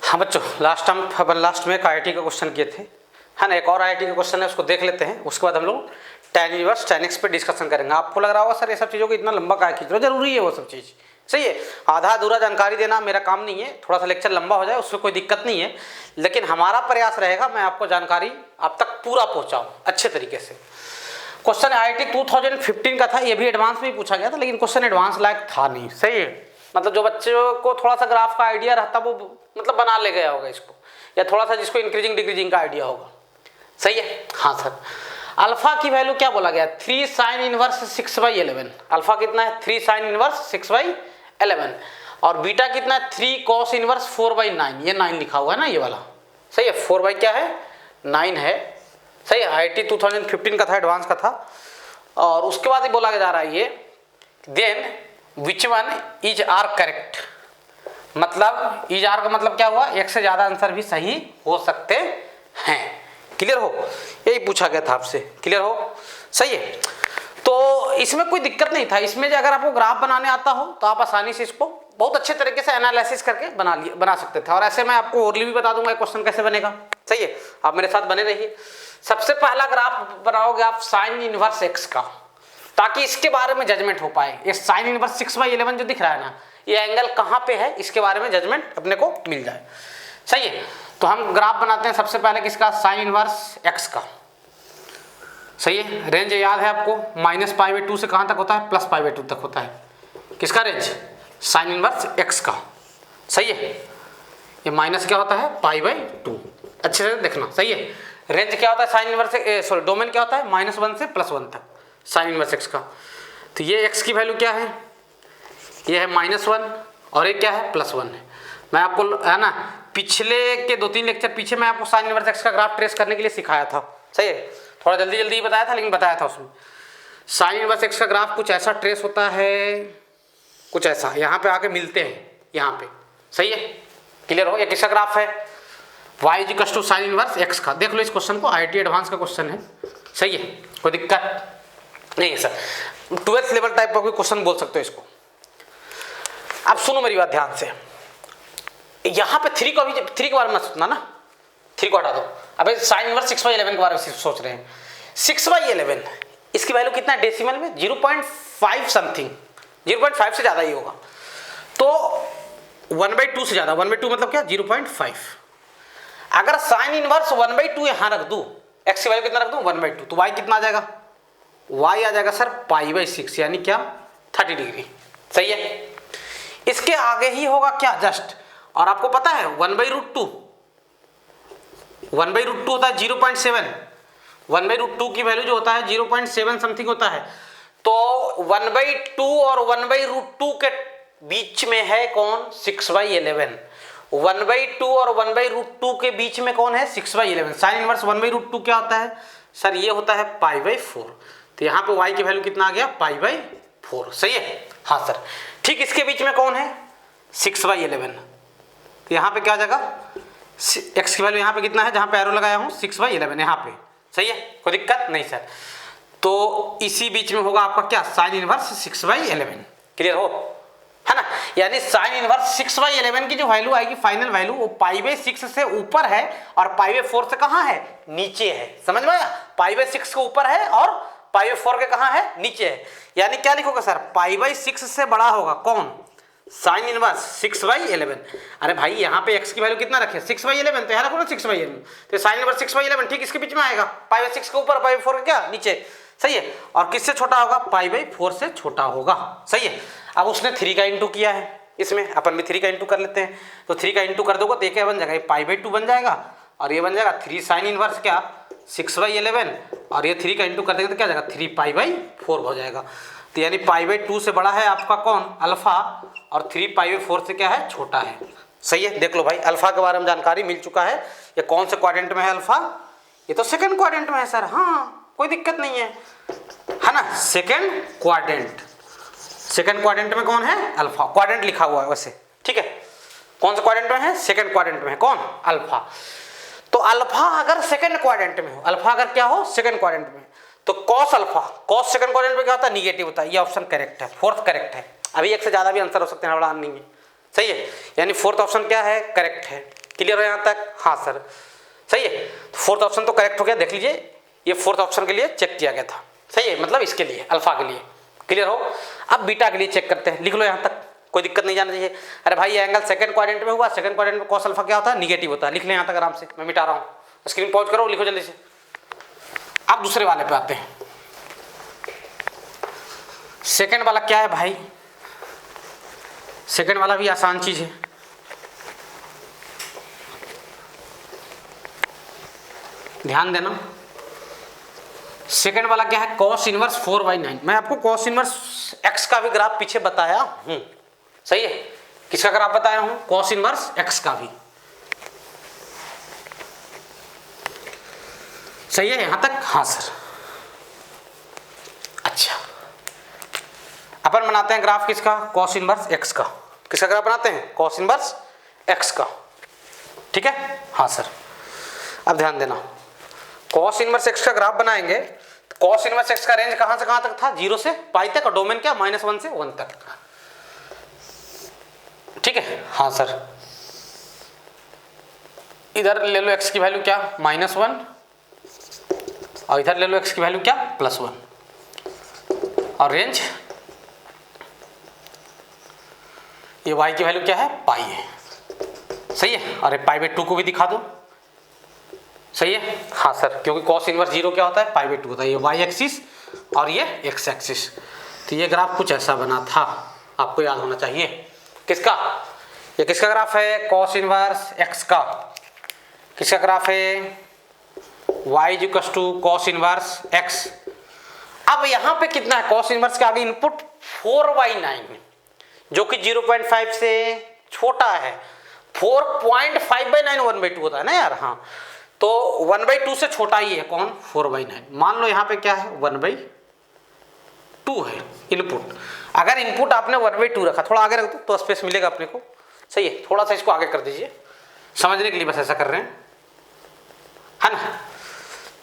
हाँ बच्चों, लास्ट में एक आईआईटी का क्वेश्चन किए थे, है ना। एक और आईआईटी का क्वेश्चन है, उसको देख लेते हैं। उसके बाद हम लोग tan इनवर्स tan x पे डिस्कशन करेंगे। आपको लग रहा होगा सर ये सब चीज़ों को इतना लंबा क्या खींच रहे हो, जरूरी है वो सब चीज़, सही है। आधा अधूरा जानकारी देना मेरा काम नहीं है, थोड़ा सा लेक्चर लंबा हो जाए उसमें कोई दिक्कत नहीं है, लेकिन हमारा प्रयास रहेगा मैं आपको जानकारी आप तक पूरा पहुँचाऊँ अच्छे तरीके से। क्वेश्चन आईआईटी 2015 का था, ये भी एडवांस में ही पूछा गया था, लेकिन क्वेश्चन एडवांस लायक था नहीं, सही है। मतलब जो बच्चों को थोड़ा सा ग्राफ का आइडिया रहता वो मतलब बना ले गया होगा इसको, या थोड़ा सा जिसको इंक्रीजिंग डिक्रीजिंग का आइडिया होगा, सही है। हाँ सर, अल्फा की वैल्यू क्या बोला गया, 3 sin इनवर्स 6/11। अल्फा कितना है, 3 sin इनवर्स 6/11, और बीटा कितना है, 3 cos इनवर्स 4/9। ये 9 लिखा हुआ है ना, ये वाला, सही है। 4 क्या है, 9 है, सही है। आईआईटी 2015 का था, एडवांस का था। और उसके बाद ही बोला जा रहा है ये, then which one is are correct. मतलब इज आर का मतलब क्या हुआ, एक से ज्यादा आंसर भी सही हो सकते हैं। क्लियर हो, यही पूछा गया था आपसे, क्लियर हो, सही है। तो इसमें कोई दिक्कत नहीं था। इसमें अगर आपको ग्राफ बनाने आता हो तो आप आसानी से इसको बहुत अच्छे तरीके से एनालिसिस करके बना सकते थे। और ऐसे मैं आपको ओरली भी बता दूंगा क्वेश्चन कैसे बनेगा, सही है। आप मेरे साथ बने रहिए। सबसे पहला ग्राफ बनाओगे आप साइन इनवर्स एक्स का, ताकि इसके बारे में जजमेंट हो पाए। ये साइन इनवर्स 6/11 जो दिख रहा है ना, ये एंगल कहाँ पे है, इसके बारे में जजमेंट अपने को मिल जाए, सही है। तो हम ग्राफ बनाते हैं सबसे पहले किसका, साइन इनवर्स एक्स का, सही है। रेंज याद है आपको, -π/2 से कहाँ तक होता है, +π/2 तक होता है। किसका रेंज, साइन इनवर्स एक्स का, सही है। ये माइनस क्या होता है, π/2, अच्छे से देखना, सही है। रेंज क्या होता है साइन इनवर्स, सॉरी डोमेन क्या होता है, -1 से +1 तक साइन इनवर्स एक्स का। तो ये एक्स की वैल्यू क्या है, ये है -1, और ये क्या है, +1 है। मैं आपको है ना पिछले के 2-3 लेक्चर पीछे मैं आपको साइन इनवर्स एक्स का ग्राफ ट्रेस करने के लिए सिखाया था, सही है। थोड़ा जल्दी ही बताया था, लेकिन बताया था उसमें। साइन इनवर्स एक्स का ग्राफ कुछ ऐसा ट्रेस होता है, कुछ ऐसा, यहाँ पे आके मिलते हैं, यहाँ पे, सही है। क्लियर हो, ये किसका ग्राफ है, y = साइन इनवर्स एक्स का। देख लो इस क्वेश्चन को, आईआईटी एडवांस का क्वेश्चन है, सही है, कोई दिक्कत नहीं है सर। 12th लेवल टाइप का कोई क्वेश्चन बोल सकते हो इसको। अब सुनो मेरी बात ध्यान से, यहाँ पे 3 के बारे में सोचना ना, 3 को हटा दो। अब साइन इनवर्स 6/11 के बारे में सोच रहे हैं। 6/11 इसकी वैल्यू कितना है डेसिमल में, 0.5 समथिंग, 0.5 से ज्यादा ही होगा। तो 1/2 से ज्यादा, 1/2 मतलब क्या, 0.5। अगर साइन इनवर्स 1/2 यहां रख दूं, एक्स की वैल्यू कितना रख दूं, 1/2, तो y कितना आ जाएगा, y आ जाएगा सर π/6, यानी क्या, 30 डिग्री, सही है। इसके आगे ही होगा क्या, जस्ट, और आपको पता है 1/√2 होता है 0.7, 1/√2 की वैल्यू जो होता है 0.7 समथिंग होता है। तो 1/2 और 1/√2 के बीच में है कौन, 6/11। 1/2 और 1/√2 के बीच में कौन है, 6/11। साइन इनवर्स 1/√2 क्या होता है सर, ये होता है π/4। तो यहाँ पे y की वैल्यू कितना आ गया, π/4, सही है। हाँ सर, ठीक इसके बीच में कौन है, 6/11। तो यहाँ पे क्या आ जाएगा, x की वैल्यू यहाँ पे कितना है, जहाँ पे एरो लगाया हूँ 6/11 यहाँ पे, सही है, कोई दिक्कत नहीं सर। तो इसी बीच में होगा आपका क्या, साइन इनवर्स 6/11। क्लियर हो, है ना। यानी साइन इनवर्स 6/11 की जो वैल्यू आएगी, फाइनल वैल्यू, वो π/6 से ऊपर है और π/4 से कहाँ है, नीचे है। समझ में आया, π/6 के ऊपर है और π/4 के कहाँ है, नीचे है। यानी क्या लिखोगे सर, π/6 से बड़ा होगा कौन, साइन इनवर्स 6/11। अरे भाई यहाँ पे x की वैल्यू कितना रखे, 6/11, तो यहाँ रखो ना 6/11, तो साइन इनवर्स 6/11 ठीक इसके बीच में आएगा, π/6 के ऊपर, π/4 के क्या, नीचे, सही है। और किससे छोटा होगा, π/4 से छोटा होगा, सही है। अब उसने 3 का इंटू किया है, इसमें अपन भी 3 का इंटू कर लेते हैं। तो 3 का इंटू कर दोगे तो क्या बन जाएगा, ये π/2 बन जाएगा, और ये बन जाएगा 3 साइन इनवर्स क्या, 6/11, और ये 3 का इंटू कर देंगे तो क्या जाएगा, 3 π/4 हो जाएगा। तो यानी π/2 से बड़ा है आपका कौन, अल्फा, और 3 π/4 से क्या है, छोटा है, सही है। देख लो भाई, अल्फा के बारे में जानकारी मिल चुका है। ये कौन से क्वाड्रेंट में है अल्फा, ये तो सेकंड क्वाड्रेंट में है सर, हाँ कोई दिक्कत नहीं है ना। सेकंड क्वाड्रेंट में कौन है, अल्फा। क्वाड्रेंट लिखा हुआ है वैसे, ठीक है। कौन से क्वाड्रेंट में है, सेकंड क्वाड्रेंट में है कौन, अल्फा। तो अल्फा अगर सेकंड क्वाड्रेंट में हो, अल्फा अगर क्या हो, सेकंड क्वाड्रेंट में, तो cos alpha, cos second quadrant में क्या होता है, निगेटिव होता है। ये ऑप्शन करेक्ट है, फोर्थ करेक्ट है। अभी एक से ज्यादा भी आंसर हो सकते हैं, बड़ा नहीं है, सही है। यानी फोर्थ ऑप्शन क्या है, करेक्ट है। क्लियर हो यहाँ तक? हाँ सर सही है। तो फोर्थ ऑप्शन तो करेक्ट हो गया, देख लीजिए ये फोर्थ ऑप्शन के लिए चेक किया गया था, सही है, मतलब इसके लिए अल्फा के लिए। क्लियर हो? अब बीटा के लिए चेक करते हैं, लिख लो यहाँ तक, कोई दिक्कत नहीं जाना चाहिए। अरे भाई ये एंगल सेकंड क्वाड्रेंट में हुआ, सेकंड क्वाड्रेंट में कॉस अल्फा क्या होता है? निगेटिव होता है। लिख लें यहाँ तक आराम से, मैं मिटा रहा हूँ, स्क्रीन पॉज करो, लिखो जल्दी से। अब दूसरे वाले पे आते हैं। सेकंड वाला क्या है भाई? सेकंड वाला भी आसान चीज है। ध्यान देना, सेकंड वाला क्या है? Cos inverse 4/9। मैं आपको कॉस इनवर्स एक्स का भी ग्राफ पीछे बताया हूं, सही है। किसका ग्राफ बताया हूं? कॉस इनवर्स एक्स का भी, सही है यहां तक? हाँ सर। अच्छा, अपन बनाते हैं ग्राफ किसका? कॉस इनवर्स एक्स का। किसका ग्राफ बनाते हैं? कॉस इनवर्स एक्स का, ठीक है? हाँ सर। अब ध्यान देना, कॉस इनवर्स एक्स का ग्राफ बनाएंगे। कॉस इनवर्स एक्स का रेंज कहां से कहां तक था? 0 से पाई तक, और डोमेन क्या? -1 से 1 तक, ठीक है? हाँ सर। इधर ले लो एक्स की वैल्यू क्या? -1, और इधर ले लो एक्स की वैल्यू क्या? +1, और रेंज ये y की वैल्यू क्या है? पाई है, सही है। अरे पाई/2 को भी दिखा दो, सही है? हाँ सर, क्योंकि कॉस इनवर्स 0 क्या होता है? पाई/2 होता है। ये y एक्सिस और ये x एक्सिस। तो ये ग्राफ कुछ ऐसा बना था, आपको याद होना चाहिए। किसका? ये किसका ग्राफ है? कॉस इनवर्स x का। किसका ग्राफ है? y = cos inverse x। अब यहाँ पे कितना है? कॉस इनवर्स के आगे इनपुट 4/9, जो कि 0.5 से छोटा है। 4.5/9 1/2 होता है ना यार? हाँ, तो 1/2 से छोटा ही है कौन? 4/9। मान लो यहाँ पे क्या है? 1/2 है इनपुट। अगर इनपुट आपने 1/2 रखा, थोड़ा आगे रख दो तो स्पेस मिलेगा अपने को, सही है। थोड़ा सा इसको आगे कर दीजिए, समझने के लिए बस ऐसा कर रहे हैं, है ना?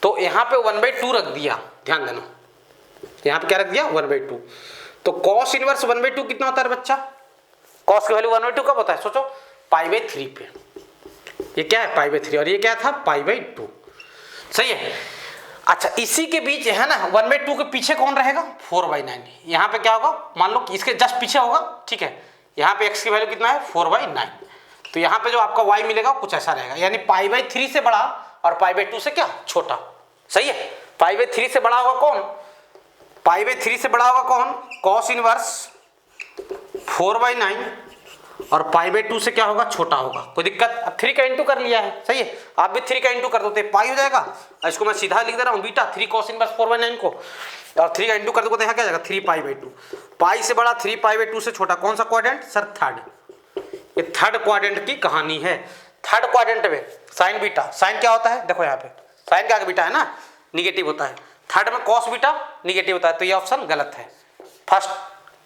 तो यहाँ पे 1/2 रख दिया, ध्यान देना, यहाँ पे क्या रख दिया? 1/2। तो कॉस इनवर्स 1/2 कितना होता है बच्चा? कॉस की वैल्यू 1/2 कब होता है? सोचो, पाई/3 पे। ये क्या है? पाई/3, और ये क्या था? पाई/2, सही है। अच्छा, इसी के बीच है ना 1/2 के पीछे कौन रहेगा? 4/9। यहाँ पे क्या होगा? मान लो कि इसके जस्ट पीछे होगा, ठीक है। यहाँ पे x की वैल्यू कितना है? 4/9। तो यहाँ पे जो आपका y मिलेगा कुछ ऐसा रहेगा, यानी पाई/3 से बड़ा और पाई/2 से क्या? छोटा, सही है। पाई/3 से बड़ा होगा कौन? पाई/3 से बड़ा होगा कौन? कॉस इनवर्स 4/9, और पाई/2 से क्या होगा? छोटा होगा। कोई दिक्कत? अब 3 का इंटू कर लिया है, सही है। आप भी 3 का इंटू कर दो तो पाई हो जाएगा। इसको मैं सीधा लिख दे रहा हूँ, बीटा 3 cos इनवर्स 4/9 को, और 3 का इंटू कर दो तो यहाँ क्या जाएगा? 3 पाई/2। पाई से बड़ा, 3 पाई/2 से छोटा, कौन सा क्वाड्रेंट? Sir third. ये थर्ड क्वाड्रेंट की कहानी है। थर्ड क्वाड्रेंट में साइन बीटा, साइन क्या होता है? देखो यहाँ पे साइन के आगे बीटा है ना, निगेटिव होता है। थर्ड में कॉस बीटा निगेटिव होता है, तो ये ऑप्शन गलत है, फर्स्ट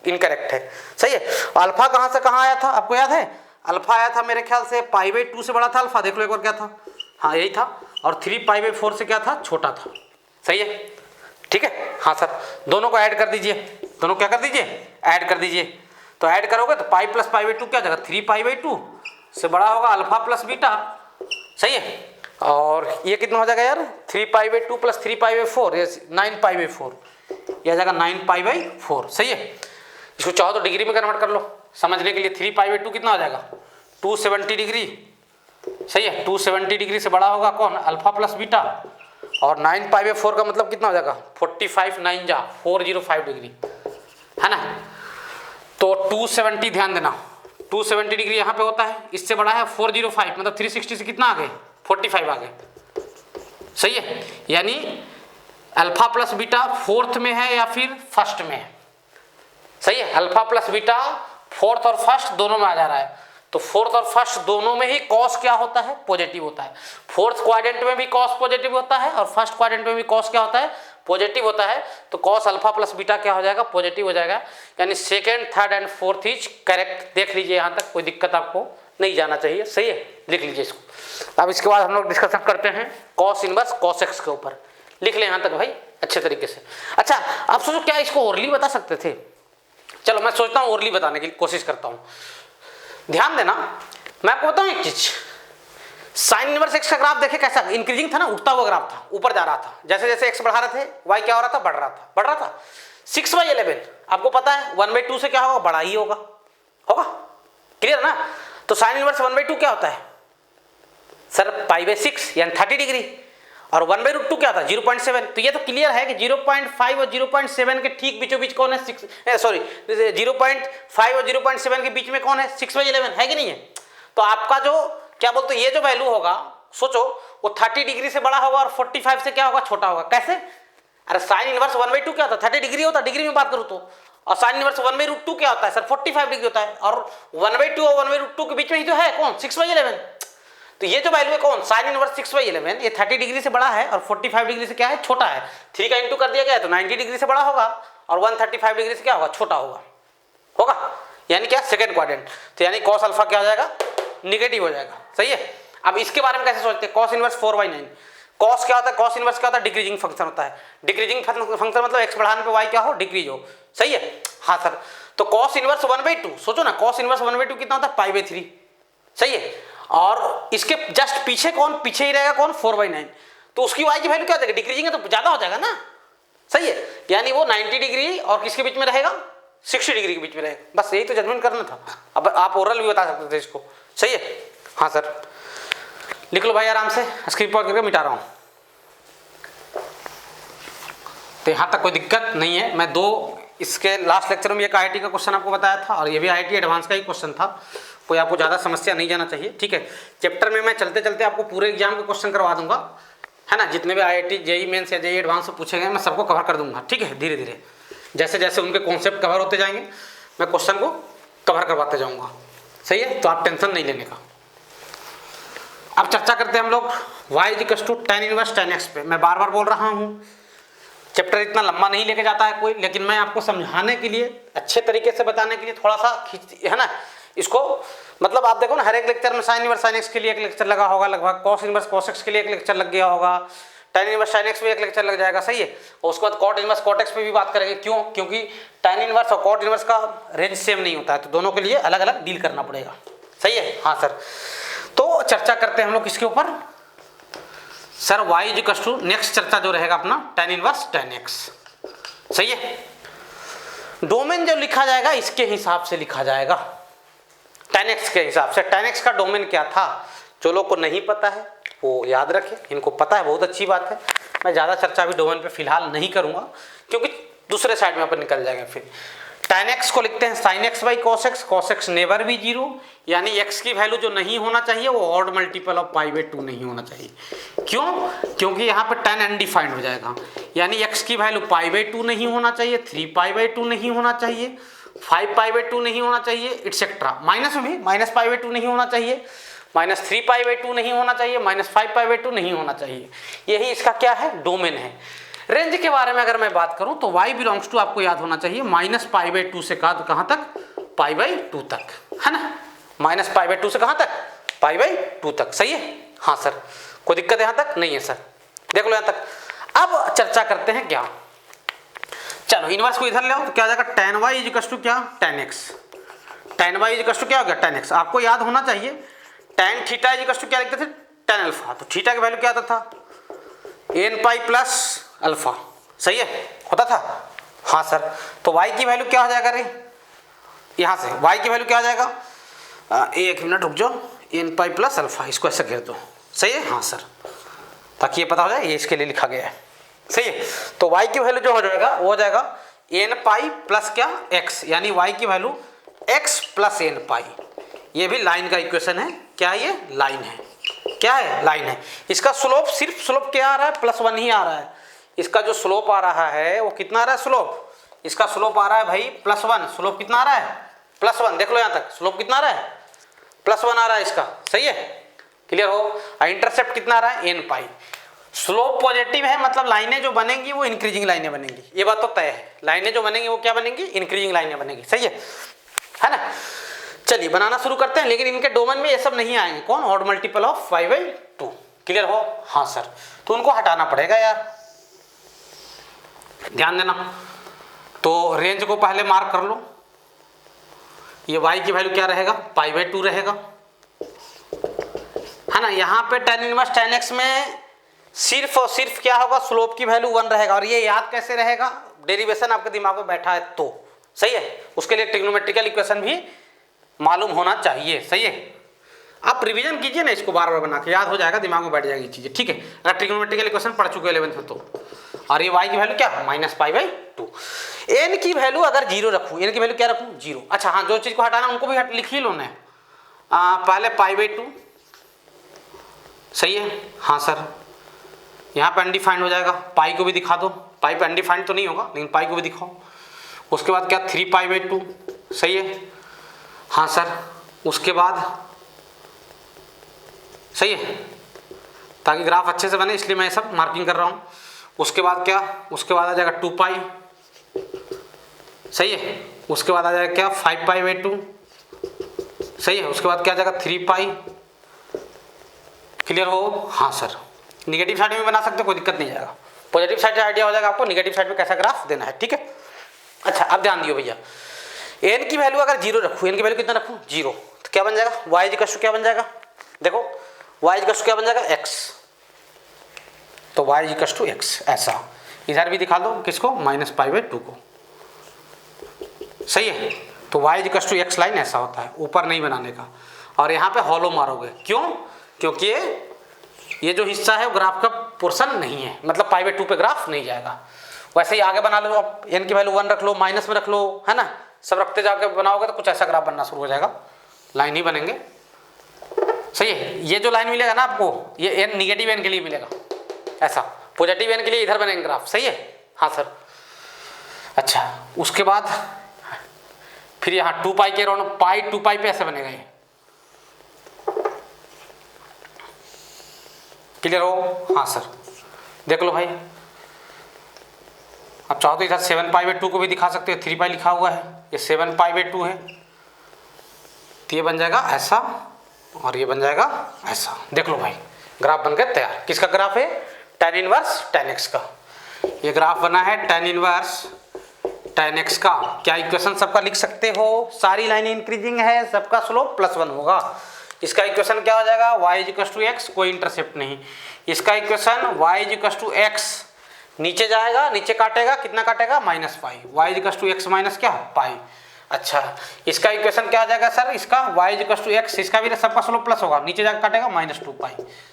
इनकरेक्ट है, सही है। अल्फा कहाँ से कहाँ आया था? आपको याद है? अल्फा आया था मेरे ख्याल से पाई/2 से बड़ा था अल्फा, देख लो एक बार क्या था? हाँ यही था। और 3 पाई/4 से क्या था? छोटा था, सही है, ठीक है। हाँ सर, दोनों को ऐड कर दीजिए, दोनों क्या कर दीजिए? ऐड कर दीजिए। तो ऐड करोगे तो पाई प्लस पाई/2 क्या जाएगा? 3 पाई/2 से बड़ा होगा अल्फा प्लस बीटा, सही है। और ये कितना हो जाएगा यार? 3 पाई/2 प्लस 3 पाई/4, ये 9 पाई/4, यह जाएगा 9 पाई/4, सही है। इसको चाहो तो डिग्री में कन्वर्ट कर लो समझने के लिए। 3 पाई/2 कितना हो जाएगा? 270 डिग्री, सही है। 270 डिग्री से बड़ा होगा कौन? Alpha plus beta. और 9 पाई/4 का मतलब कितना हो जाएगा? 45, 9 जा 405 डिग्री, है ना। तो 270, ध्यान देना, 270 डिग्री यहाँ पे होता है, इससे बड़ा है 405, मतलब 360 से कितना आ गए? 45 आ गए, सही है। यानी अल्फा प्लस बीटा फोर्थ में है या फिर फर्स्ट में है, सही है। अल्फा प्लस बीटा फोर्थ और फर्स्ट दोनों में आ जा रहा है। तो फोर्थ और फर्स्ट दोनों में ही कॉस क्या होता है? पॉजिटिव होता है। फोर्थ क्वाड्रेंट में भी कॉस पॉजिटिव होता है और फर्स्ट क्वाड्रेंट में भी कॉस क्या होता है? पॉजिटिव होता है। तो कॉस अल्फा प्लस बीटा क्या हो जाएगा? पॉजिटिव हो जाएगा। यानी second, third and fourth is correct. देख लीजिए यहाँ तक, कोई दिक्कत आपको नहीं जाना चाहिए, सही है। लिख लीजिए इसको। अब इसके बाद हम लोग डिस्कशन करते हैं कॉस इनवर्स कॉस एक्स के ऊपर। लिख ले यहाँ तक भाई अच्छे तरीके से। अच्छा, आप सोचो क्या इसको ओरली बता सकते थे? चलो मैं सोचता हूँ ओरली बताने की कोशिश करता हूँ। ध्यान देना, मैं आपको बताऊँ एक चीज, साइन इनवर्स एक्स का ग्राफ देखे कैसा इंक्रीजिंग था ना, उठता हुआ ग्राफ था, ऊपर जा रहा था। जैसे जैसे एक्स बढ़ा रहे थे वाई क्या हो रहा था, बढ़ रहा था। 6/11 आपको पता है 1/2 से क्या होगा, बड़ा ही होगा, क्लियर ना। तो साइन इनवर्स 1/2 क्या होता है सर, π/6 यानी 30 डिग्री, और 1/√2 क्या था 0.7। तो ये तो क्लियर है कि 0.5 और 0.7 के ठीक बीचों बीच कौन है 0.5 और 0.7 के बीच में कौन है 6/11 है कि नहीं है। तो आपका जो क्या बोलते ये जो वैल्यू होगा, सोचो वो 30 डिग्री से बड़ा होगा और 45 से क्या होगा, छोटा होगा। कैसे, अरे साइन इनवर्स 1/2 क्या होता है 30 डिग्री होता है, डिग्री में बात करूँ तो, और साइन इनवर्स 1/√2 क्या होता है सर 45 डिग्री होता है, और 1/2 और 1/√2 के बीच में ही तो है कौन 6/11। तो ये जो वैल्यू है कौन साइन इनवर्स 6/11, ये 30 डिग्री से बड़ा है और 45 डिग्री से क्या है, छोटा है। 3 का इंटू कर दिया गया है तो 90 डिग्री से बड़ा होगा और 135 डिग्री से क्या होगा, छोटा होगा, यानी क्या सेकंड क्वाड्रेंट। तो यानी कॉस अल्फा क्या हो जाएगा, निगेटिव हो जाएगा, सही है। अब इसके बारे में कैसे सोचते हैं, कॉस इनवर्स 4/9। कॉस क्या होता है, कॉस इनवर्स क्या होता है, डिक्रीजिंग फंक्शन होता है। डिक्रीजिंग फंक्शन मतलब एक्स बढ़ाने पे वाई क्या हो, डिक्रीज हो, सही है। हाँ सर, तो कॉस इनवर्स 1/2, सोचो ना कॉस इनवर्स 1/2 कितना होता है π/3, सही है। और इसके जस्ट पीछे कौन, पीछे ही रहेगा कौन 4/9। तो उसकी वाई की वैल्यू क्या हो जाएगा, डिक्रीजिंग है तो ज्यादा हो जाएगा ना, सही है। यानी वो 90 डिग्री और किसके बीच में रहेगा, 60 डिग्री के बीच में रहेगा। बस यही तो जजमेंट करना था। अब आप ओरल भी बता सकते थे इसको, सही है। हाँ सर, लिख लो भाई आराम से, स्क्रीन पर करके मिटा रहा हूं। तो यहाँ तक कोई दिक्कत नहीं है। मैं दो इसके लास्ट लेक्चर में एक IIT का क्वेश्चन आपको बताया था और ये भी IIT एडवांस का ही क्वेश्चन था, कोई आपको ज़्यादा समस्या नहीं जाना चाहिए, ठीक है। चैप्टर में मैं चलते चलते आपको पूरे एग्जाम के क्वेश्चन करवा दूंगा, है ना। जितने भी IIT JEE मेंस या JEE एडवांस से पूछे गए मैं सबको कवर कर दूंगा, ठीक है। धीरे धीरे जैसे जैसे उनके कॉन्सेप्ट कवर होते जाएंगे मैं क्वेश्चन को कवर करवाते जाऊँगा, सही है। तो आप टेंशन नहीं लेने का। अब चर्चा करते हैं हम लोग y = tan inverse tan x पे। मैं बार बार बोल रहा हूँ चैप्टर इतना लंबा नहीं लेके जाता है कोई, लेकिन मैं आपको समझाने के लिए, अच्छे तरीके से बताने के लिए थोड़ा सा खींच, है ना इसको। मतलब आप देखो ना हर एक लेक्चर में साइन इनवर्स साइन एक्स के लिए एक लेक्चर लगा होगा, लगभग कॉस इनवर्स कॉस एक्स के लिए एक लेक्चर लग गया होगा, tan इनवर्स tan एक्स में एक लेक्चर लग जाएगा, सही है। और उसके बाद कॉट इनवर्स कॉट एक्स पे भी बात करेंगे। क्यों, क्योंकि tan इनवर्स और कॉट इनवर्स का रेंज सेम नहीं होता है, तो दोनों के लिए अलग अलग डील करना पड़ेगा, सही है। हाँ सर, तो चर्चा करते हैं हम लोग किसके ऊपर सर, y = नेक्स्ट चर्चा जो रहेगा अपना tan इनवर्स tan x, सही है। डोमेन जो लिखा जाएगा इसके हिसाब से लिखा जाएगा, tan x के हिसाब से। tan x का डोमेन क्या था, जो लोग को नहीं पता है वो याद रखें, इनको पता है बहुत अच्छी बात है। मैं ज़्यादा चर्चा भी डोमेन पे फिलहाल नहीं करूँगा क्योंकि दूसरे साइड में अपन निकल जाएंगे। फिर tan x को लिखते हैं sin x/cos x, cos x never भी 0, यानी x की वैल्यू जो नहीं होना चाहिए वो ऑड मल्टीपल ऑफ π/2 नहीं होना चाहिए। क्यों, क्योंकि यहाँ पे tan अनडिफाइंड हो जाएगा, यानी x की वैल्यू π/2 नहीं होना चाहिए, 3π/2 नहीं होना चाहिए, 5π/2 नहीं होना चाहिए, इट्सेट्रा। माइनस में भी -π/2 नहीं होना चाहिए, -3π/2 नहीं होना चाहिए, -5π/2 नहीं होना चाहिए। यही इसका क्या है, डोमेन है। रेंज के बारे में अगर मैं बात करूं तो y बिलोंग्स टू आपको याद होना चाहिए -π/2 से कहां तक, π/2 तक, है ना। -π/2 से कहां तक, π/2 तक, सही है। हाँ सर, कोई दिक्कत यहां तक नहीं है सर, देख लो यहां तक। अब चर्चा करते हैं क्या, चलो इनवर्स को इधर ले आओ तो क्या हो जाएगा, tan y = क्या, tan x। tan y = क्या हो गया, tan x। आपको याद होना चाहिए tan θ = क्या लिखते थे, tan अल्फा। तो थीटा की वैल्यू क्या आता था, n π + अल्फा, सही है, होता था। हाँ सर, तो y की वैल्यू क्या हो जाएगा रे, यहाँ से y की वैल्यू क्या हो जाएगा, एक मिनट रुक जाओ, n π + अल्फा, इसको ऐसे घेर दो, सही है। हाँ सर, ताकि ये पता हो जाए ये इसके लिए लिखा गया है, सही है। तो y की वैल्यू जो हो जाएगा वो हो जाएगा n π + क्या, x, यानी y की वैल्यू x + n π। ये भी लाइन का इक्वेशन है, क्या है ये, लाइन है, क्या है, लाइन है। इसका स्लोप, सिर्फ स्लोप क्या आ रहा है, +1 ही आ रहा है। इसका जो स्लोप आ रहा है वो कितना आ रहा है, स्लोप, इसका स्लोप आ रहा है भाई +1। स्लोप कितना आ रहा है, +1। देख लो यहाँ तक स्लोप कितना आ रहा है, +1 आ रहा है इसका, सही है, क्लियर हो। इंटरसेप्ट कितना आ रहा है, n π। स्लोप पॉजिटिव है मतलब लाइनें जो बनेंगी वो इंक्रीजिंग लाइनें बनेंगी, ये बात तो तय है। लाइनें जो बनेंगी वो क्या बनेंगी, इंक्रीजिंग लाइनें बनेंगी, सही है ना। चलिए बनाना शुरू करते हैं, लेकिन इनके डोमेन में ये सब नहीं आएंगे, कौन, ऑड मल्टीपल ऑफ π/2, क्लियर हो। हाँ सर, तो उनको हटाना पड़ेगा यार, ध्यान देना। तो रेंज को पहले मार्क कर लो, ये y की वैल्यू क्या रहेगा, π/2 रहेगा, है है ना। यहाँ पे tan इनवर्स tan x में सिर्फ और सिर्फ क्या होगा, स्लोप की वैल्यू 1 रहेगा। और ये याद कैसे रहेगा, डेरिवेशन आपके दिमाग में बैठा है तो सही है। उसके लिए ट्रिग्नोमेट्रिकल इक्वेशन भी मालूम होना चाहिए, सही है। आप रिवीजन कीजिए ना इसको बार बार बना के, याद हो जाएगा, दिमाग में बैठ जाएगी चीजें, ठीक है। अगर ट्रिग्नोमेट्रिकल इक्वेशन पढ़ चुके 11th में तो। और ये y की वैल्यू क्या है -π/2। n की वैल्यू अगर 0 रखूँ, n की वैल्यू क्या रखूँ 0। अच्छा हाँ, जो चीज को हटाना उनको भी लिख ही लो ना। पहले π/2 सही है, हाँ सर। यहाँ पे अनडिफाइंड हो जाएगा, पाई को भी दिखा दो। पाई पे अनडिफाइंड तो नहीं होगा लेकिन पाई को भी दिखाओ। उसके बाद क्या 3π/2 सही है, हाँ सर। उसके बाद सही है, ताकि ग्राफ अच्छे से बने इसलिए मैं सब मार्किंग कर रहा हूँ। उसके बाद क्या, उसके बाद आ जाएगा 2π सही है। उसके बाद आ जाएगा क्या 5π/2 सही है। उसके बाद क्या आ जाएगा 3π। क्लियर हो, हाँ सर। निगेटिव साइड में बना सकते हो, कोई दिक्कत नहीं जाएगा। पॉजिटिव साइड से आइडिया हो जाएगा आपको निगेटिव साइड में कैसा ग्राफ देना है, ठीक है। अच्छा अब ध्यान दियो भैया, n की वैल्यू अगर 0 रखूँ, n की वैल्यू कितना रखूँ 0, तो क्या बन जाएगा y इक्वल क्या बन जाएगा, देखो y इक्वल क्या बन जाएगा x। तो y इक्वल x ऐसा, इधर भी दिखा दो किसको -π/2 को, सही है। तो y इक्वल x लाइन ऐसा होता है, ऊपर नहीं बनाने का। और यहाँ पे हॉलो मारोगे, क्यों, क्योंकि ये जो हिस्सा है वो ग्राफ का पोर्शन नहीं है, मतलब π/2 पे ग्राफ नहीं जाएगा। वैसे ही आगे बना लो आप, n की वैल्यू 1 रख लो, माइनस में रख लो, है ना। सब रखते जाके बनाओगे तो कुछ ऐसा ग्राफ बनना शुरू हो जाएगा, लाइन ही बनेंगे, सही है। ये जो लाइन मिलेगा ना आपको, ये n निगेटिव n के लिए मिलेगा ऐसा, पॉजिटिव n के लिए इधर बनेंगे ग्राफ, सही है, हाँ सर। अच्छा उसके बाद फिर यहाँ 2π के अराउंड पाई 2π पे ऐसे बनेगा ये, क्लियर हो, हाँ सर। देख लो भाई, अब चाहो तो इधर 7π/2 को भी दिखा सकते हो, 3π लिखा हुआ है, ये 7π/2 है, तो ये बन जाएगा ऐसा और ये बन जाएगा ऐसा। देख लो भाई ग्राफ बनकर तैयार। किसका ग्राफ है, tan इनवर्स tan x का। ये ग्राफ बना है tan इनवर्स tan x का। क्या इक्वेशन सबका लिख सकते हो, सारी लाइनें इंक्रीजिंग है, सबका स्लोप +1 होगा। इसका इक्वेशन क्या हो जाएगा, y इक्वल x, कोई इंटरसेप्ट नहीं। इसका इक्वेशन y इक्वल x, नीचे जाएगा, नीचे काटेगा, कितना काटेगा -π, y इक्वल x माइनस क्या पाई। अच्छा इसका इक्वेशन क्या आ जाएगा सर, इसका y इक्वल x, इसका भी सबका स्लोप प्लस होगा, नीचे जाकर काटेगा -2π,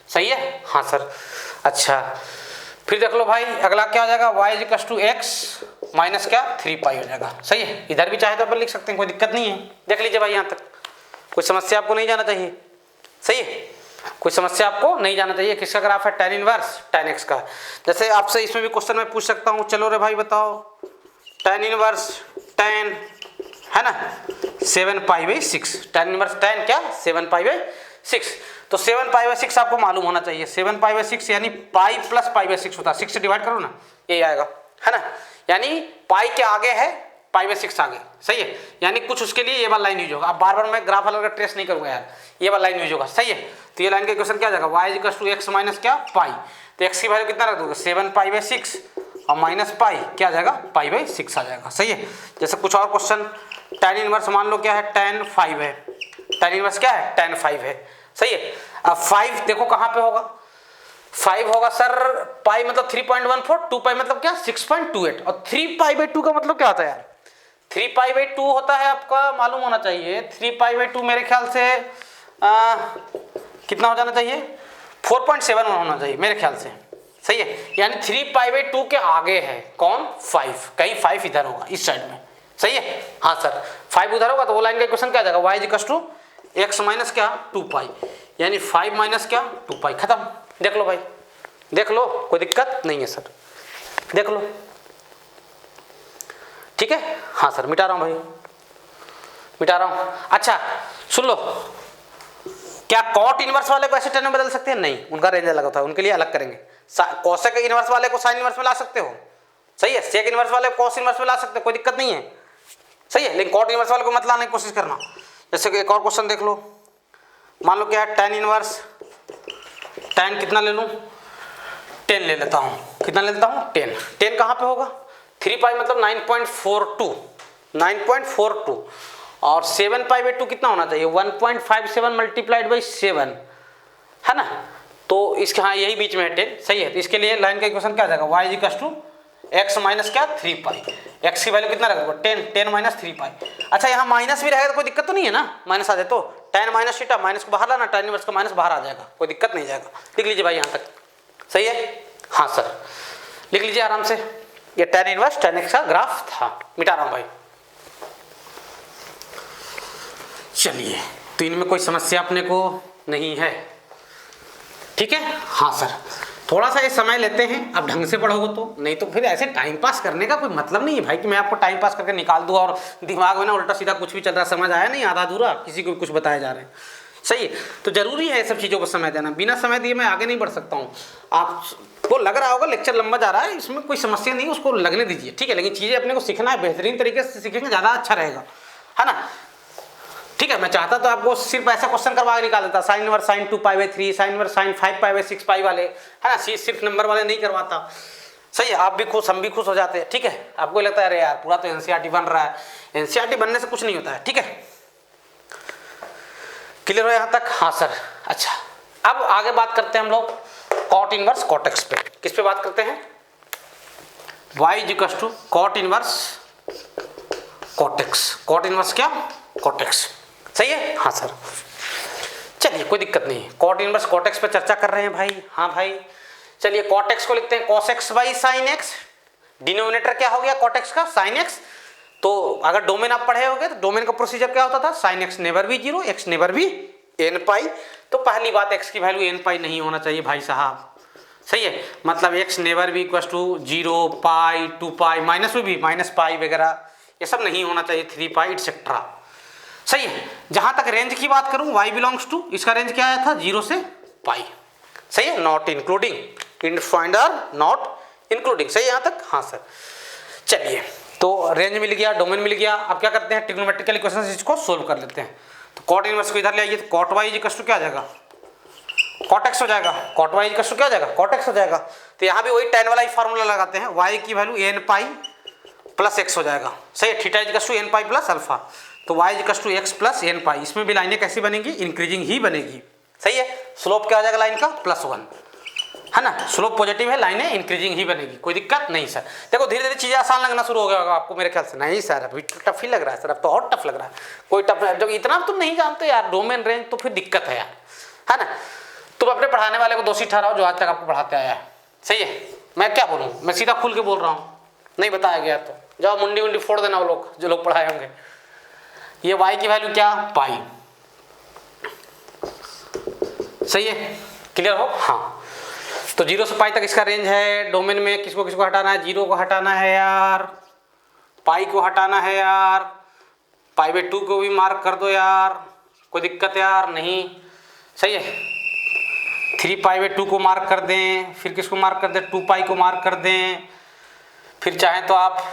सही है, हाँ सर। अच्छा फिर देख लो भाई अगला क्या हो जाएगा, y इक्वल x माइनस क्या 3π हो जाएगा, सही है। इधर भी चाहे तो अपन लिख सकते हैं, कोई दिक्कत नहीं है। देख लीजिए भाई यहाँ तक, कोई समस्या आपको नहीं जाना चाहिए, सही है, कोई समस्या आपको नहीं जाना चाहिए। किसका ग्राफ है, tan इनवर्स tan x का। जैसे आपसे इसमें भी क्वेश्चन मैं पूछ सकता हूँ, चलो रे भाई बताओ, tan इनवर्स tan है ना 7π/6, tan इनवर्स tan क्या 7π/6, तो 7π/6 आपको मालूम होना चाहिए। 7π/6 यानी पाई प्लस π/6 होता है, 6 से डिवाइड करो ना, ये आएगा, है ना। यानी पाई के आगे है π/6 आगे, सही है। यानी कुछ उसके लिए ये वाला लाइन यूज होगा। अब बार बार मैं ग्राफ अलग ट्रेस नहीं करूंगा यार, ये वाला लाइन यूज होगा, सही है। तो ये लाइन का इक्वेशन क्या आ जाएगा, y इक्वल x माइनस क्या पाई, तो x की वैल्यू कितना रख दोगे 7π/6 और माइनस पाई क्या आ जाएगा π/6 आ जाएगा, सही है। जैसे कुछ और क्वेश्चन, tan इनवर्स मान लो क्या है tan 5 है, tan इनवर्स क्या है tan 5 है, सही है। अब 5 देखो कहाँ पे होगा, 5 होगा सर पाई मतलब 3.14, 2π मतलब क्या 6.28, और 3π/2 का मतलब क्या होता है यार, 3π/2 होता है आपका, मालूम होना चाहिए। 3π/2 मेरे ख्याल से कितना हो जाना चाहिए, 4.7 होना चाहिए मेरे ख्याल से, सही है। यानी 3π/2 के आगे है कौन 5, कहीं 5 इधर होगा इस साइड में, सही है, हाँ सर। 5 उधर होगा तो वो लाइन का इक्वेशन क्या आ जाएगा, y इक्वल x माइनस क्या 2π, यानी 5 माइनस क्या 2π, खत्म। देख लो भाई, देख लो, कोई दिक्कत नहीं है सर, देख लो, ठीक है, हाँ सर। मिटा रहा हूं भाई, मिटा रहा हूं। अच्छा सुन लो, क्या कॉट इनवर्स वाले को ऐसे टेन में बदल सकते हैं, नहीं, उनका रेंज अलग होता है, उनके लिए अलग करेंगे। कोसेक इनवर्स वाले को साइन इनवर्स में ला सकते हो, सही है। सेक इनवर्स वाले को कॉस इनवर्स में ला सकते हो, कोई दिक्कत नहीं है, सही है। लेकिन कॉट इनवर्स वाले को मत लाने की कोशिश करना। जैसे कि एक और क्वेश्चन देख लो, मान लो क्या है tan इनवर्स, tan कितना ले लूं 10 ले लेता हूं, कितना ले लेता हूं 10, 10 कहां पे होगा 3π मतलब 9.42, 9.42, और 7π/2 कितना होना चाहिए 1.57 मल्टीप्लाइड बाई 7, है ना। तो इसके हाँ यही बीच में है 10, सही है। तो इसके लिए लाइन का इक्वेशन क्या आ जाएगा, y equals to X minus क्या 3 पाई, एक्स की वैल्यू कितना रखोगे 10 माइनस 3 पाई। अच्छा यहाँ माइनस भी रहेगा तो कोई दिक्कत तो नहीं है ना, माइनस आ जाए तो tan माइनस थीटा, माइनस को बाहर लाना, tan इनवर्स का माइनस बाहर आ जाएगा, कोई दिक्कत नहीं जाएगा। लिख लीजिए भाई यहाँ तक, सही है। हाँ सर लिख लीजिए आराम से, ये tan इनवर्स tan x का ग्राफ था, मिटा रहा हूँ भाई। चलिए तो इनमें कोई समस्या अपने को नहीं है, ठीक है। हाँ सर थोड़ा सा ये समय लेते हैं, अब ढंग से पढ़ोगे तो, नहीं तो फिर ऐसे टाइम पास करने का कोई मतलब नहीं है भाई कि मैं आपको टाइम पास करके निकाल दूँ और दिमाग में ना उल्टा सीधा कुछ भी चल रहा, समझ आया नहीं, आधा अधूरा किसी को भी कुछ बताए जा रहे हैं, सही है। तो जरूरी है ये सब चीज़ों पर समय देना, बिना समय दिए मैं आगे नहीं बढ़ सकता हूँ। आपको लग रहा होगा लेक्चर लंबा जा रहा है, इसमें कोई समस्या नहीं, उसको लगने दीजिए, ठीक है। लेकिन चीज़ें अपने को सीखना है, बेहतरीन तरीके से सीखेंगे ज़्यादा अच्छा रहेगा, है ना। ठीक है, मैं चाहता तो आपको सिर्फ ऐसा क्वेश्चन करवा के निकाल देता, sine inverse sine 2 pi by 3, sine inverse sine 5 pi by 6 पाई वाले, है ना, सिर्फ नंबर वाले नहीं करवाता, सही है। आप भी खुश, हम भी खुश हो जाते हैं, ठीक है। आपको लगता है अरे यार पूरा तो एनसीईआरटी बन रहा है, एनसीईआरटी बनने से कुछ नहीं होता है, ठीक है। क्लियर हो यहाँ तक? हाँ सर। अच्छा अब आगे बात करते हैं हम लोग कॉट इनवर्स कॉट एक्स पे। किस पे बात करते हैं? y equals to cot inverse cot X. Cot inverse क्या? कॉट एक्स, सही है। हाँ सर चलिए कोई दिक्कत नहीं है, कॉट इनवर्स कॉट एक्स पे चर्चा कर रहे हैं भाई। हाँ भाई चलिए कॉट एक्स को लिखते हैं cos x by sine x, denominator क्या हो गया कॉट एक्स का साइन एक्स। तो अगर डोमेन आप पढ़े होंगे तो डोमेन का प्रोसीजर क्या होता था, sine x never be 0, x never be n pi. तो पहली बात एक्स की वैल्यू एन पाई नहीं होना चाहिए भाई साहब, सही है। मतलब X never be equal to 0 pi 2 pi minus में भी माइनस पाई वगैरह ये सब नहीं होना चाहिए, 3 पाई एटसेट्रा, सही है। जहां तक रेंज की बात करूं y बिलोंग्स टू, इसका रेंज क्या आया था 0 से पाई, सही है। नॉट इंक्लूडिंग इनफाइंड और नॉट इंक्लूडिंग, सही है यहाँ तक? हाँ सर चलिए तो रेंज मिल गया, डोमेन मिल गया। अब क्या करते हैं ट्रिग्नोमेट्रिकल इक्वेशन इसको सोल्व कर लेते हैं। तो कॉट इनवर्स को इधर ले आइए, तो कॉट वाई इक्वल टू क्या आ जाएगा कॉट एक्स हो जाएगा, कॉट वाई इक्वल टू क्या हो जाएगा कॉट एक्स हो जाएगा। तो यहाँ भी वही tan वाला ही फार्मूला लगाते हैं, y की value n pi plus x हो जाएगा, सही है। Theta equal to n pi plus alpha, तो y equal to x plus n pi. इसमें भी लाइनें कैसी बनेगी, इंक्रीजिंग ही बनेगी, सही है। स्लोप क्या हो जाएगा लाइन का +1, है ना, स्लोप पॉजिटिव है, लाइनें इंक्रीजिंग ही बनेगी, कोई दिक्कत नहीं सर। देखो धीरे धीरे चीजें आसान लगना शुरू हो गया होगा आपको मेरे ख्याल से। नहीं सर अभी तो टफ ही लग रहा है सर, अब तो और टफ लग रहा है। कोई टफ जब इतना तुम नहीं जानते यार डोमेन रेंज तो फिर दिक्कत है यार, है ना। तुम अपने पढ़ाने वाले को दोषी ठहराओ जो आज तक आपको पढ़ाते आया है, सही है। मैं क्या बोलूँ, मैं सीधा खुल के बोल रहा हूँ, नहीं बताया गया तो जाओ मुंडी मुंडी फोड़ देना वो लोग जो लोग पढ़ाए होंगे। ये y की वैल्यू क्या पाई, सही है, क्लियर हो? हाँ तो 0 से पाई तक इसका रेंज है। डोमेन में किसको किसको हटाना है, 0 को हटाना है यार, पाई को हटाना है यार, पाई बाई 2 को भी मार्क कर दो यार, कोई दिक्कत यार नहीं, सही है। 3 पाई बाई 2 को मार्क कर दें, फिर किसको मार्क कर दें 2 पाई को मार्क कर दें, फिर चाहे तो आप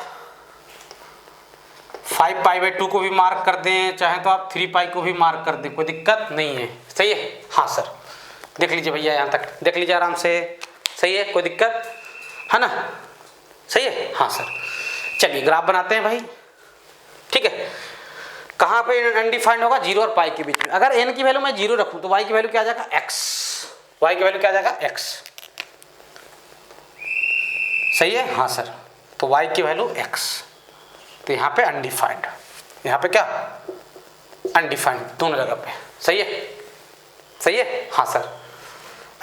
5 पाई बाई 2 को भी मार्क कर दें, चाहे तो आप 3 पाई को भी मार्क कर दें, कोई दिक्कत नहीं है, सही है। हाँ सर देख लीजिए भैया यहाँ तक देख लीजिए आराम से, सही है, कोई दिक्कत है ना, सही है। हाँ सर चलिए ग्राफ बनाते हैं भाई, ठीक है। कहाँ पे अनडिफाइंड होगा 0 और पाई के बीच में। अगर n की वैल्यू मैं 0 रखूँ तो y की वैल्यू क्या आ जाएगा x, y की वैल्यू क्या आ जाएगा x, सही है। हाँ सर तो y की वैल्यू x, तो यहाँ पे अनडिफाइंड, यहाँ पे क्या अनडिफाइंड दोनों जगह पे, सही है, सही है। हाँ सर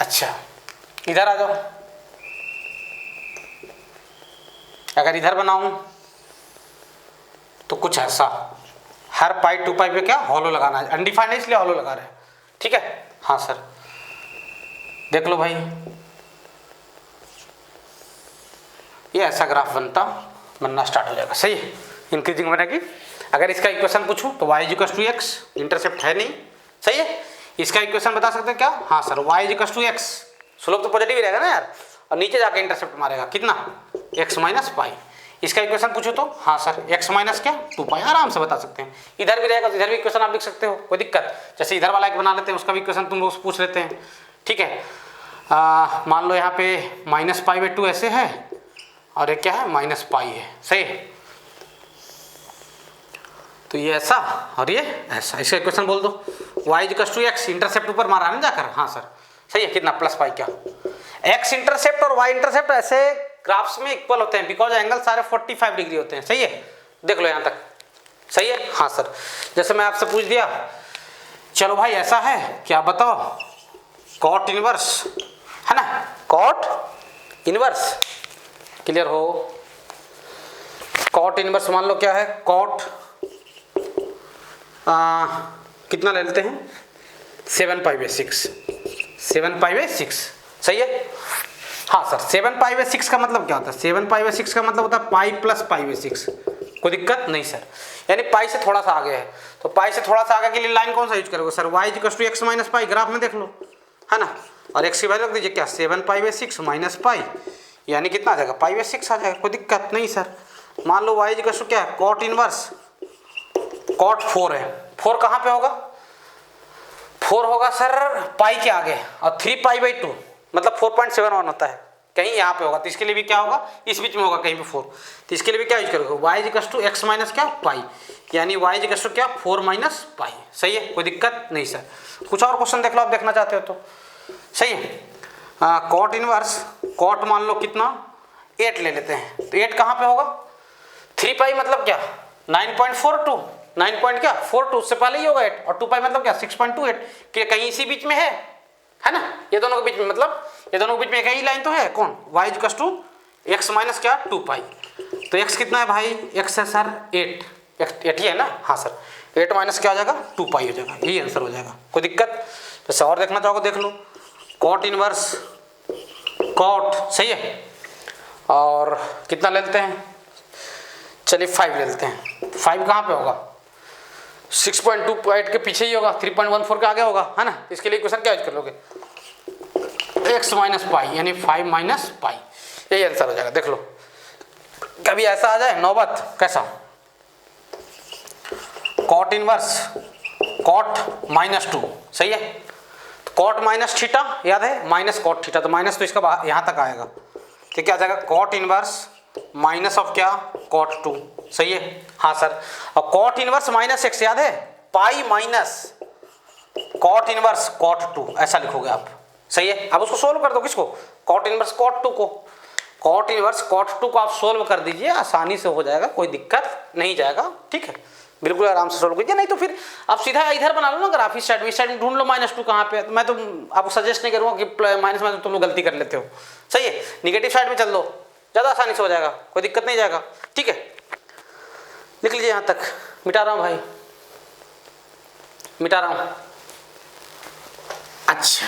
अच्छा इधर आ जाओ, अगर इधर बनाऊं तो कुछ ऐसा, हर पाई 2 पाई पे क्या हॉलो लगाना है, अनडिफाइंड है इसलिए हॉलो लगा रहे हैं, ठीक है। हाँ सर देख लो भाई ये ऐसा ग्राफ बनना स्टार्ट हो जाएगा, सही है, इंक्रीजिंग बनेगी। अगर इसका इक्वेशन पूछूं तो y equal to X, intercept है नहीं, सही है। इसका इक्वेशन बता सकते हैं क्या, हाँ sir y equal to X, slope तो पॉजिटिव ही रहेगा ना यार, और नीचे जाके इंटरसेप्ट मारेगा कितना x माइनस पाई। इसका इक्वेशन पूछो तो हाँ सर x माइनस क्या 2 पाई, आराम से बता सकते हैं। इधर भी रहेगा तो इधर भी इक्वेशन आप लिख सकते हो, कोई दिक्कत। जैसे इधर वाला एक बना लेते हैं उसका भी इक्वेशन तुम लोग पूछ लेते हैं, ठीक है। मान लो यहाँ पे माइनस पाई बाई 2 ऐसे है और ये क्या है माइनस पाई है, सही है। तो ये ऐसा और ये ऐसा, इसका इक्वेशन बोल दो y equal to X, intercept ऊपर मारा है ना जाकर, हाँ सर सही है, कितना प्लस पाई क्या, एक्स इंटरसेप्ट और वाई इंटरसेप्ट ऐसे ग्राफ्स में इक्वल होते हैं बिकॉज एंगल सारे 45 डिग्री होते हैं। सही है, देख लो यहां तक, सही है। हाँ सर, जैसे मैं आपसे पूछ दिया, चलो भाई ऐसा है क्या बताओ, कॉट इनवर्स है ना, कॉट इनवर्स, क्लियर हो, कॉट इनवर्स मान लो क्या है, कॉट कितना ले लेते हैं 7π/6, 7π/6, सही है। हाँ सर, 7π/6 का मतलब क्या होता है, 7π/6 का मतलब होता है पाई प्लस π/6, कोई दिक्कत नहीं सर, यानी पाई से थोड़ा सा आगे है, तो पाई से थोड़ा सा आगे के लिए लाइन कौन सा यूज करोगे सर, y = x - पाई, ग्राफ में देख लो है ना, और x की वैल्यू रख दीजिए क्या 7π/6 माइनस पाई, यानी कितना आ जाएगा π/6 आ जाएगा, कोई दिक्कत नहीं सर। मान लो y = क्या है, कॉट इनवर्स कॉट 4 है, 4 कहाँ पे होगा, 4 होगा सर पाई के आगे, और 3π/2 मतलब 4.71 होता है, कहीं यहाँ पे होगा, तो इसके लिए भी क्या होगा, इस बीच में होगा कहीं पे 4, तो इसके लिए भी क्या यूज करोगे, y = x माइनस क्या पाई, यानी y = क्या 4 - पाई, सही है, कोई दिक्कत नहीं सर। कुछ और क्वेश्चन देख लो आप, देखना चाहते हो तो, सही है। कॉट इनवर्स कॉट मान लो कितना 8 ले लेते हैं, तो 8 कहाँ पे होगा, 3π मतलब क्या 9.42, 9.42 उससे पहले ही होगा 8, और 2π मतलब क्या 6.28, कि कहीं इसी बीच में है ना, ये दोनों के बीच में, मतलब ये दोनों के बीच में एक ही लाइन तो है, कौन, y = x माइनस क्या 2π, तो x कितना है भाई, x है सर 8 ही है ना, हाँ सर 8 माइनस क्या हो जाएगा 2π हो जाएगा, यही आंसर हो जाएगा, कोई दिक्कत। जैसे और देखना चाहोगे देख लो, कॉट इनवर्स कॉट, सही है, और कितना ले लेते हैं, चलिए 5 ले लेते हैं, 5 कहाँ पे होगा 6.28 के पीछे ही होगा, 3.14 के आगे होगा है ना, इसके लिए क्वेश्चन क्या यूज कर लोगे, x - पाई, यानी 5 - पाई, यही आंसर हो जाएगा। देख लो कभी ऐसा आ जाए नौबत, कैसा, कॉट इनवर्स कॉट -2, सही है, कॉट माइनस थीटा याद है, माइनस कॉट थीटा, तो माइनस तो इसका यहाँ तक आएगा, तो क्या आ जाएगा कॉट इनवर्स माइनस ऑफ क्या कॉट 2, सही है। हाँ सर, और कॉट इनवर्स -x याद है, pi minus cot inverse cot 2 ऐसा लिखोगे आप, सही है। अब उसको सोल्व कर दो, किसको, कॉट इनवर्स कॉट 2 को, कॉट इनवर्स कॉट 2 को आप सोल्व कर दीजिए, आसानी से हो जाएगा, कोई दिक्कत नहीं जाएगा, ठीक है, बिल्कुल आराम से सोल्व कीजिए। नहीं तो फिर आप सीधा इधर बना लो ना ग्राफ, इस साइड में ढूंढ लो -2 कहाँ पे है, तो मैं तो आपको सजेस्ट नहीं करूँगा कि माइनस में तुम लोग गलती कर लेते हो, सही है, निगेटिव साइड में चल दो, ज़्यादा आसानी से हो जाएगा, कोई दिक्कत नहीं जाएगा, ठीक है। लिख लीजिए यहाँ तक, मिटा रहा हूँ भाई, मिटा रहा हूँ। अच्छा,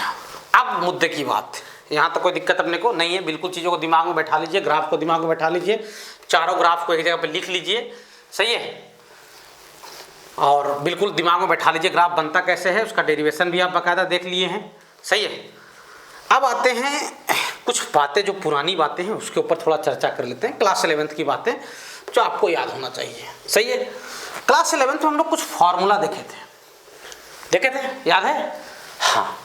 अब मुद्दे की बात, यहाँ तक कोई दिक्कत अपने को नहीं है, बिल्कुल चीज़ों को दिमाग में बैठा लीजिए, ग्राफ को दिमाग में बैठा लीजिए, चारों ग्राफ को एक जगह पे लिख लीजिए, सही है, और बिल्कुल दिमाग में बैठा लीजिए ग्राफ बनता कैसे है, उसका डेरिवेशन भी आप बाकायदा देख लिए हैं, सही है। अब आते हैं कुछ बातें जो पुरानी बातें हैं उसके ऊपर थोड़ा चर्चा कर लेते हैं, क्लास 11th की बातें जो आपको याद होना चाहिए, सही है। क्लास 11th में हम लोग कुछ फार्मूला देखे थे, याद है, हाँ,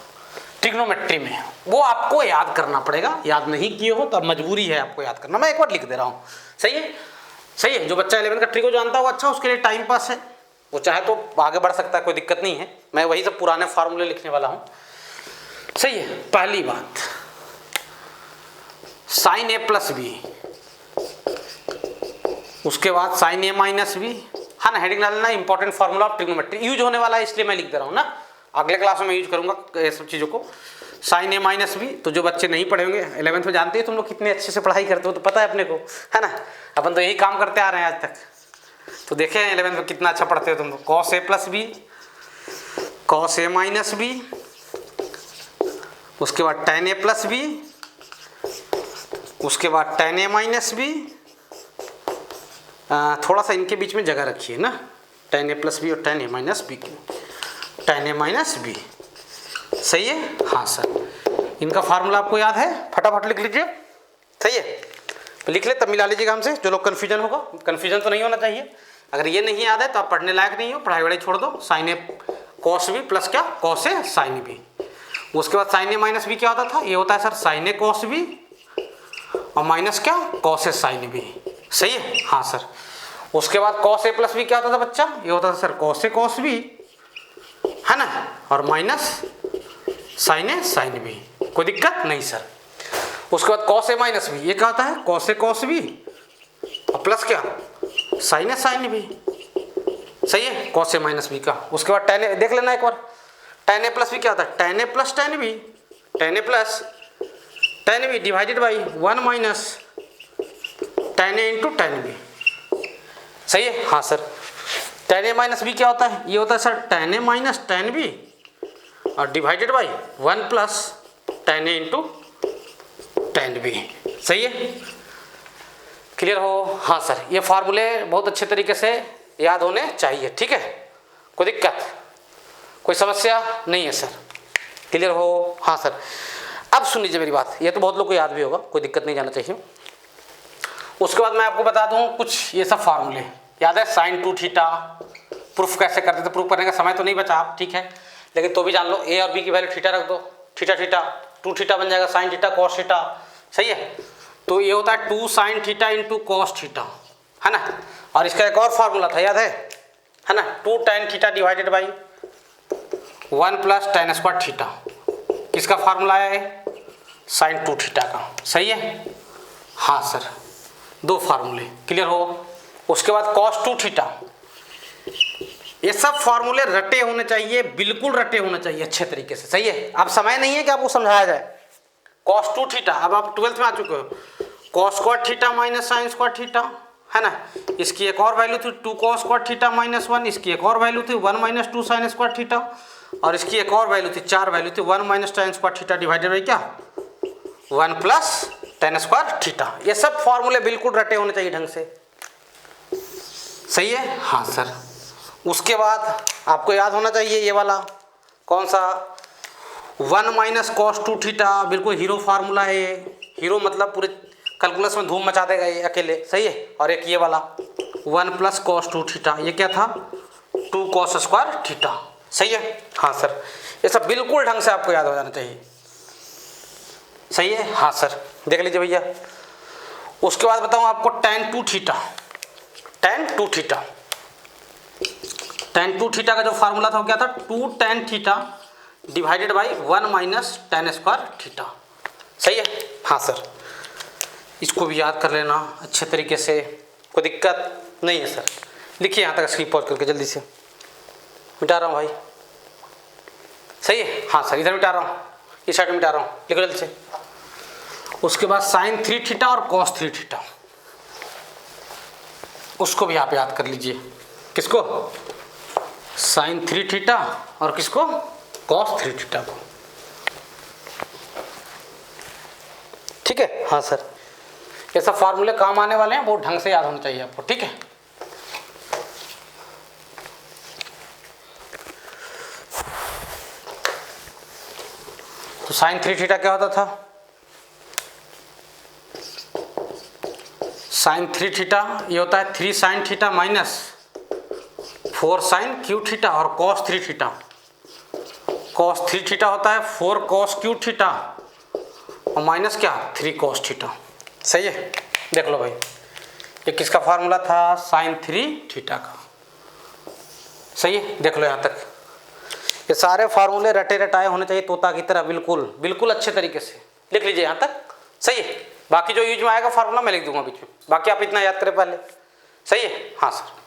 ट्रिग्नोमेट्री में, वो आपको याद करना पड़ेगा, याद नहीं किए हो तो अब मजबूरी है आपको याद करना, मैं एक बार लिख दे रहा हूँ, सही है, सही है। जो बच्चा 11th का ट्रिको जानता होगा, अच्छा उसके लिए टाइम पास है, वो चाहे तो आगे बढ़ सकता है, कोई दिक्कत नहीं है, मैं वही सब पुराने फार्मूले लिखने वाला हूँ, सही है। पहली बात, sin a + b, उसके बाद sin a - b, है ना, हेडिंग डालना, important formula of trigonometry, use होने वाला है इसलिए मैं लिख दे रहा हूँ ना, अगले क्लास में यूज करूंगा ये सब चीज़ों को। sin a - b, तो जो बच्चे नहीं पढ़े होंगे 11th में, जानते हैं तुम लोग कितने अच्छे से पढ़ाई करते हो, तो पता है अपने को, है ना, अपन तो यही काम करते आ रहे हैं आज तक, तो देखे हैं 11th में कितना अच्छा पढ़ते हो तुम लोग। cos a + b, cos a - b, उसके बाद tan a + b, उसके बाद tan a - b, थोड़ा सा इनके बीच में जगह रखिए ना, tan a + b और tan a - b की, tan a - b, सही है। हाँ सर, इनका फार्मूला आपको याद है, फटाफट लिख लीजिए, सही है, तो लिख ले तब मिला लीजिएगा हमसे, जो लोग कन्फ्यूजन होगा, कन्फ्यूजन तो नहीं होना चाहिए, अगर ये नहीं याद है तो आप पढ़ने लायक नहीं हो, पढ़ाई वढ़ाई छोड़ दो। sin a cos b plus क्या cos a sin b, उसके बाद sin a - b क्या होता था, ये होता है sir sin a cos b और माइनस क्या cos a sin b, सही है। हाँ सर, उसके बाद cos a + b क्या होता था बच्चा, ये होता था sir cos a cos b, है ना, और माइनस साइन ए साइन बी, कोई दिक्कत नहीं सर। उसके बाद कॉस ए माइनस बी, ये क्या होता है कॉस ए कॉस बी और प्लस क्या साइन ए साइन बी, सही है कॉस ए माइनस बी का। उसके बाद टेन ए देख लेना एक बार, टेन ए प्लस बी क्या होता है tan A plus tan B, tan A plus tan B divided by 1 minus tan A into tan B, सही है हाँ sir. Tan A minus B क्या होता है, ये होता है sir tan A minus tan B और divided by 1 plus tan A into tan B, सही है क्लियर हो हाँ सर। ये फार्मूले बहुत अच्छे तरीके से याद होने चाहिए, ठीक है कोई दिक्कत कोई समस्या नहीं है सर, क्लियर हो हाँ सर। अब सुन लीजिए मेरी बात, ये तो बहुत लोग को याद भी होगा, कोई दिक्कत नहीं जाना चाहिए। उसके बाद मैं आपको बता दूं कुछ ये सब फार्मूले याद है, साइन 2 थीटा प्रूफ कैसे करते थे, प्रूफ करने का समय तो नहीं बचा आप ठीक है, लेकिन तो भी जान लो ए और बी की वैल्यू थीटा रख दो, थीटा थीटा 2 थीटा बन जाएगा साइन थीटा कॉस थीटा, सही है। तो ये होता है 2 sine theta into cos theta, है ना। और इसका एक और फार्मूला था याद है ना, 2 tan theta divided by 1 plus tan square theta, किसका फार्मूला आया है साइन 2 थीटा का, सही है हाँ सर। 2 फार्मूले क्लियर हो। उसके बाद cos 2 थीटा, ये सब फार्मूले रटे होने चाहिए, बिल्कुल रटे होने चाहिए अच्छे तरीके से, सही है। अब समय नहीं है कि आपको समझाया जाए। cos 2 थीटा, अब आप 12th में आ चुके हो, cos square theta minus sine square theta, है ना। इसकी एक और वैल्यू थी 2 cos स्क्वायर थीटा माइनस 1, इसकी एक और वैल्यू थी 1 माइनस 2 साइन स्क्वायर थीटा, और इसकी एक और वैल्यू थी 4 वैल्यू थी 1 minus tan square theta divided by क्या 1 प्लस tan स्क्वायर थीटा। ये सब फार्मूले बिल्कुल रटे होने चाहिए ढंग से, सही है हाँ सर। उसके बाद आपको याद होना चाहिए ये वाला कौन सा 1 माइनस कॉस 2 थीटा, बिल्कुल हीरो फार्मूला है ये, हीरो मतलब पूरे कैलकुलस में धूम मचा देगा ये अकेले, सही है। और एक ये वाला 1 प्लस कॉस 2 थीटा, ये क्या था 2 कॉस स्क्वायर थीटा, सही है हाँ सर। ये सब बिल्कुल ढंग से आपको याद हो जाना चाहिए, सही है हाँ सर। देख लीजिए भैया। उसके बाद बताऊं आपको tan 2 theta, tan 2 theta, tan 2 theta का जो फार्मूला था वो क्या था 2 tan theta divided by 1 minus tan square theta, सही है हाँ सर। इसको भी याद कर लेना अच्छे तरीके से, कोई दिक्कत नहीं है सर। लिखिए यहाँ तक स्क्रीन पॉज करके जल्दी से, मिटा रहा हूँ भाई, सही है हाँ सर। इधर मिटा रहा हूँ, इस साइड में मिटा रहा हूँ, लिखो जल्दी से। उसके बाद साइन 3 थीटा और कॉस 3 थीटा, उसको भी आप याद कर लीजिए। किसको साइन 3 थीटा और किसको कॉस 3 थीटा को, ठीक है हाँ सर। ये सब फार्मूले काम आने वाले हैं, बहुत ढंग से याद होने चाहिए आपको, ठीक है। तो साइन 3 थीटा क्या होता था, साइन 3 थीटा ये होता है 3 sin theta minus 4 sin cube theta, और कॉस 3 थीटा, कॉस 3 थीटा होता है 4 कॉस क्यू थीटा और माइनस क्या 3 कॉस थीटा, सही है। देख लो भाई, ये किसका फार्मूला था साइन 3 थीटा का, सही है। देख लो यहाँ तक, ये सारे फार्मूले रटे रटाए होने चाहिए तोता की तरह, बिल्कुल बिल्कुल अच्छे तरीके से लिख लीजिए यहाँ तक, सही है। बाकी जो यूज में आएगा फार्मूला मैं लिख दूंगा बीच में, बाकी आप इतना याद करें पहले, सही है हाँ सर।